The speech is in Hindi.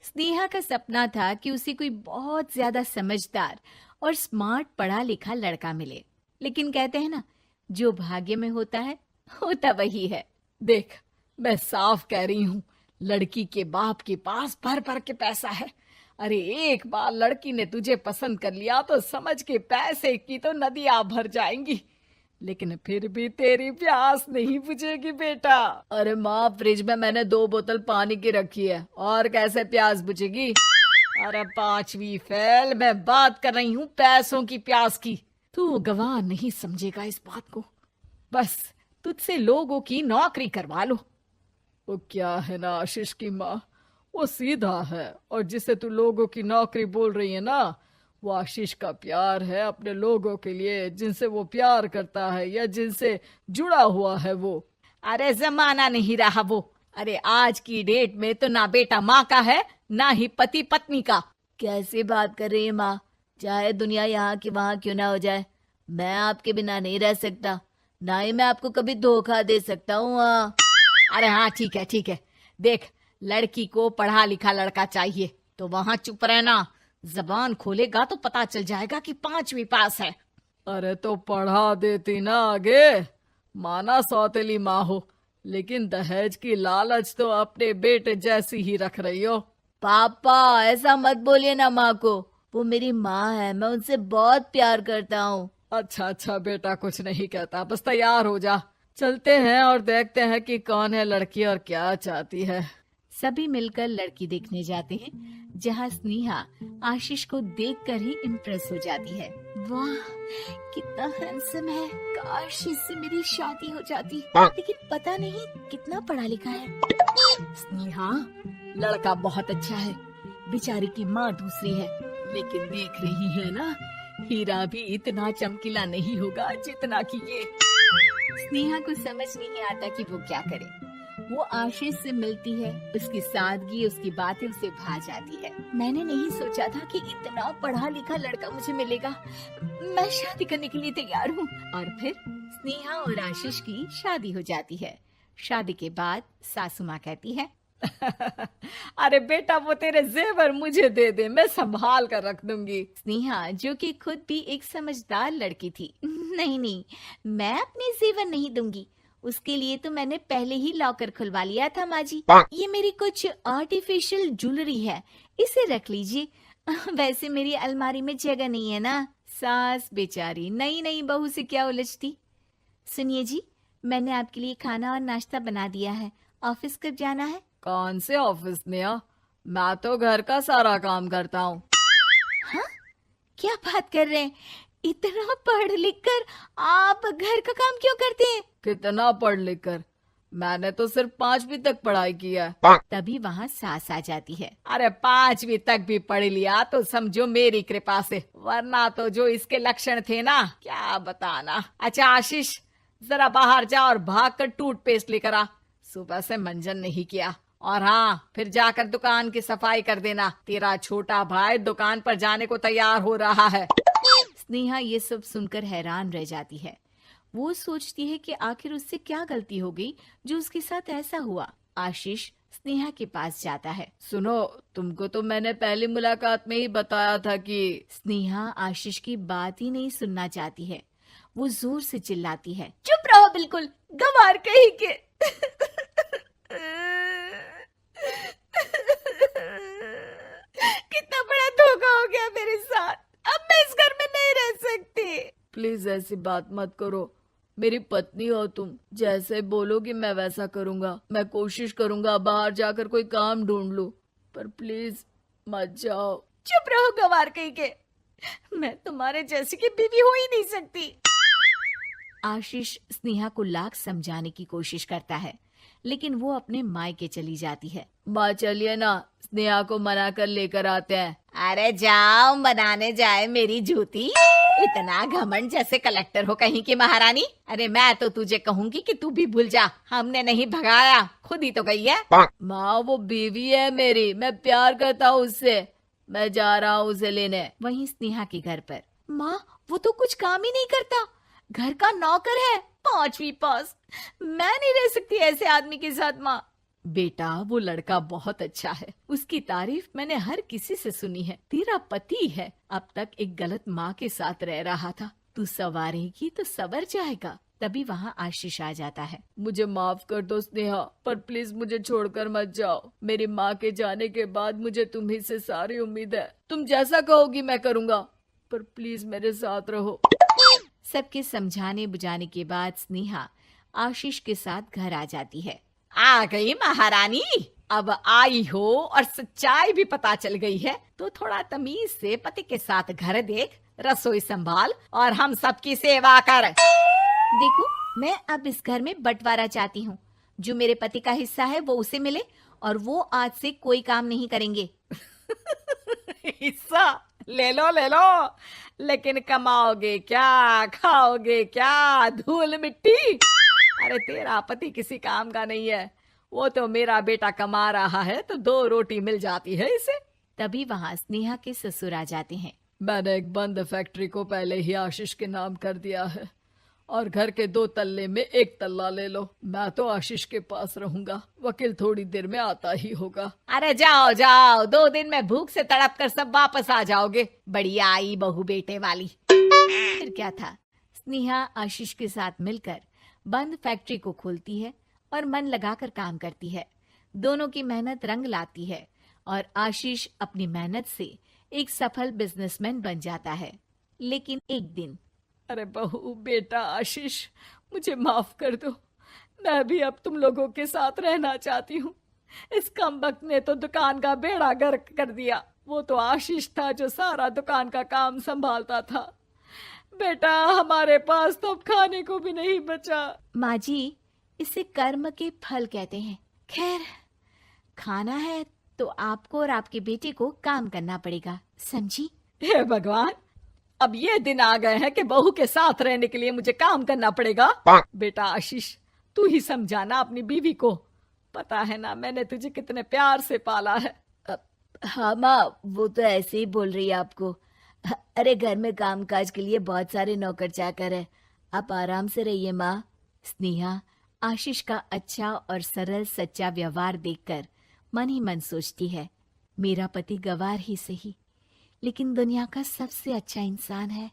स्नेहा का सपना था कि उसे कोई बहुत ज्यादा समझदार और स्मार्ट पढ़ा लिखा लड़का मिले, लेकिन कहते हैं ना, जो भाग्य में होता है होता वही है। देख, मैं साफ कह रही हूँ, लड़की के बाप के पास भर भर के पैसा है। अरे एक बार लड़की ने तुझे पसंद कर लिया तो समझ के पैसे की तो नदियां भर जाएंगी, लेकिन फिर भी तेरी प्यास नहीं बुझेगी बेटा। अरे माँ, फ्रिज में मैंने 2 बोतल पानी की रखी है, और कैसे प्यास बुझेगी? अरे 5वीं फेल, मैं बात कर रही हूँ पैसों की प्यास की। तू गवाह नहीं समझेगा इस बात को। बस तुझसे लोगों की नौकरी करवा लो। वो क्या है ना आशीष की माँ, वो सीधा है, और जिसे तू लोगों की नौकरी बोल रही है ना, वो आशीष का प्यार है अपने लोगों के लिए, जिनसे वो प्यार करता है या जिनसे जुड़ा हुआ है वो। अरे जमाना नहीं रहा वो। अरे आज की डेट में तो ना बेटा माँ का है, ना ही पति पत्नी का। कैसी बात कर रही है माँ? चाहे दुनिया यहाँ की वहाँ क्यों ना हो जाए, मैं आपके बिना नहीं रह सकता, ना ही मैं आपको कभी धोखा दे सकता हूँ। अरे हाँ, ठीक है ठीक है। देख, लड़की को पढ़ा लिखा लड़का चाहिए तो वहां चुप रहना। जबान खोलेगा तो पता चल जाएगा कि 5वीं पास है। अरे तो पढ़ा देती ना आगे। माना सौतेली माँ हो, लेकिन दहेज की लालच तो अपने बेटे जैसी ही रख रही हो। पापा ऐसा मत बोलिए ना माँ को, वो मेरी माँ है, मैं उनसे बहुत प्यार करता हूँ। अच्छा अच्छा बेटा, कुछ नहीं कहता, बस तैयार हो जा, चलते हैं और देखते हैं कि कौन है लड़की और क्या चाहती है। सभी मिलकर लड़की देखने जाते हैं, जहाँ स्नेहा आशीष को देखकर ही इम्प्रेस हो जाती है। वाह, कितना हैंडसम है, काश इससे मेरी शादी हो जाती, लेकिन पता नहीं कितना पढ़ा लिखा है। स्नेहा, लड़का बहुत अच्छा है, बेचारी की माँ दूसरी है, लेकिन देख रही है ना, हीरा भी इतना चमकीला नहीं होगा जितना कि ये। स्नेहा को समझ नहीं आता कि वो क्या करे। वो आशीष से मिलती है, उसकी सादगी, उसकी बातें उसे भा जाती है। मैंने नहीं सोचा था कि इतना पढ़ा लिखा लड़का मुझे मिलेगा। मैं शादी करने के लिए तैयार हूँ। और फिर स्नेहा और आशीष की शादी हो जाती है। शादी के बाद सासू माँ कहती है, अरे बेटा, वो तेरे जेवर मुझे दे दे, मैं संभाल कर रख दूंगी। स्नेहा, जो कि खुद भी एक समझदार लड़की थी, नहीं नहीं, मैं अपने जेवर नहीं दूंगी, उसके लिए तो मैंने पहले ही लॉकर खुलवा लिया था माँ जी। ये मेरी कुछ आर्टिफिशियल ज्वेलरी है, इसे रख लीजिए। वैसे मेरी अलमारी में जगह नहीं है ना। सास बेचारी नई नई बहू से क्या उलझती। सुनिए जी, मैंने आपके लिए खाना और नाश्ता बना दिया है, ऑफिस कब जाना है? कौन से ऑफिस में? मैं तो घर का सारा काम करता हूँ। हाँ, क्या बात कर रहे हैं? इतना पढ़ लिख कर आप घर का काम क्यों करते हैं? कितना पढ़ लिख कर? मैंने तो सिर्फ 5वीं तक पढ़ाई की है। तभी वहाँ सास आ जाती है। अरे 5वीं तक भी पढ़ लिया तो समझो मेरी कृपा से, वरना तो जो इसके लक्षण थे ना, क्या बताना। अच्छा आशीष, जरा बाहर जा और भाग कर टूथपेस्ट लेकर आ, सुबह से मंजन नहीं किया। और हाँ, फिर जाकर दुकान की सफाई कर देना, तेरा छोटा भाई दुकान पर जाने को तैयार हो रहा है। स्नेहा ये सब सुनकर हैरान रह जाती है। वो सोचती है कि आखिर उससे क्या गलती हो गई जो उसके साथ ऐसा हुआ। आशीष स्नेहा के पास जाता है। सुनो, तुमको तो मैंने पहली मुलाकात में ही बताया था कि। स्नेहा आशीष की बात ही नहीं सुनना चाहती है। वो जोर से चिल्लाती है, चुप रहो बिल्कुल, गंवार कहीं के। कितना बड़ा धोखा हो गया मेरे साथ, अब मैं इस घर में नहीं रह सकती। प्लीज ऐसी बात मत करो, मेरी पत्नी हो तुम, जैसे बोलोगी मैं वैसा करूंगा। मैं कोशिश करूंगा बाहर जाकर कोई काम ढूंढ लूं, पर प्लीज मत जाओ। चुप रहो गंवार कहीं के, मैं तुम्हारे जैसी की बीवी हो ही नहीं सकती। आशीष स्नेहा को लाख समझाने की कोशिश करता है, लेकिन वो अपने मायके चली जाती है। माँ चलिए ना, स्नेहा को मना कर लेकर आते हैं। अरे जाओ, बनाने जाए मेरी जूती। इतना घमंड, जैसे कलेक्टर हो कहीं की महारानी। अरे मैं तो तुझे कहूंगी कि तू भी भूल जा, हमने नहीं भगाया, खुद ही तो गई है। माँ वो बीवी है मेरी, मैं प्यार करता हूँ उससे, मैं जा रहा हूँ उसे लेने। वहीं स्नेहा के घर पर, माँ वो तो कुछ काम ही नहीं करता, घर का नौकर है। 5वीं पास। मैं नहीं रह सकती ऐसे आदमी के साथ माँ। बेटा वो लड़का बहुत अच्छा है, उसकी तारीफ मैंने हर किसी से सुनी है। तेरा पति है, अब तक एक गलत माँ के साथ रह रहा था, तू संवारेगी तो संवर जाएगा। तभी वहाँ आशीष आ जाता है। मुझे माफ कर दो स्नेहा, पर प्लीज मुझे छोड़कर मत जाओ। मेरी माँ के जाने के बाद मुझे तुम्ही से सारी उम्मीद है। तुम जैसा कहोगी मैं करूँगा, पर प्लीज मेरे साथ रहो। सबके समझाने बुझाने के बाद स्नेहा आशीष के साथ घर आ जाती है। आ गई महारानी, अब आई हो और सच्चाई भी पता चल गई है, तो थोड़ा तमीज से पति के साथ घर देख, रसोई संभाल और हम सबकी सेवा कर। देखो, मैं अब इस घर में बंटवारा चाहती हूँ। जो मेरे पति का हिस्सा है वो उसे मिले और वो आज से कोई काम नहीं करेंगे। हिस्सा ले लो, लेकिन कमाओगे क्या, खाओगे क्या, धूल मिट्टी। अरे तेरा पति किसी काम का नहीं है, वो तो मेरा बेटा कमा रहा है तो 2 रोटी मिल जाती है इसे। तभी वहाँ स्नेहा के ससुर आ जाते हैं। मैंने एक बंद फैक्ट्री को पहले ही आशीष के नाम कर दिया है और घर के 2 तल्ले में 1 तल्ला ले लो। मैं तो आशीष के पास रहूंगा, वकील थोड़ी देर में आता ही होगा। अरे जाओ जाओ, 2 दिन में भूख से तड़प कर सब वापस आ जाओगे। बढ़िया आई बहू बेटे वाली। फिर क्या था, स्नेहा आशीष के साथ मिलकर बंद फैक्ट्री को खोलती है और मन लगाकर काम करती है। दोनों की मेहनत रंग लाती है और आशीष अपनी मेहनत से एक सफल बिजनेसमैन बन जाता है। लेकिन एक दिन, अरे बहू बेटा आशीष, मुझे माफ कर दो, मैं भी अब तुम लोगों के साथ रहना चाहती हूँ। इस कमबख्त ने तो दुकान का बेड़ा गर्क कर दिया। वो तो आशीष था जो सारा दुकान का काम संभालता था। बेटा हमारे पास तो अब खाने को भी नहीं बचा। माँ जी, इसे कर्म के फल कहते हैं। खैर, खाना है तो आपको और आपके बेटे को काम करना पड़ेगा, समझी? हे भगवान, अब ये दिन आ गए हैं कि बहू के साथ रहने के लिए मुझे काम करना पड़ेगा। बेटा आशीष, तू ही समझाना अपनी बीवी को। पता है ना मैंने तुझे कितने प्यार से पाला है। हाँ माँ, वो तो ऐसे ही बोल रही है आपको। अरे घर में कामकाज के लिए बहुत सारे नौकर चाकर है, आप आराम से रहिए माँ। स्नेहा आशीष का अच्छा और सरल सच्चा व्यवहार देखकर मन ही मन सोचती है, मेरा पति गवार ही सही, लेकिन दुनिया का सबसे अच्छा इंसान है।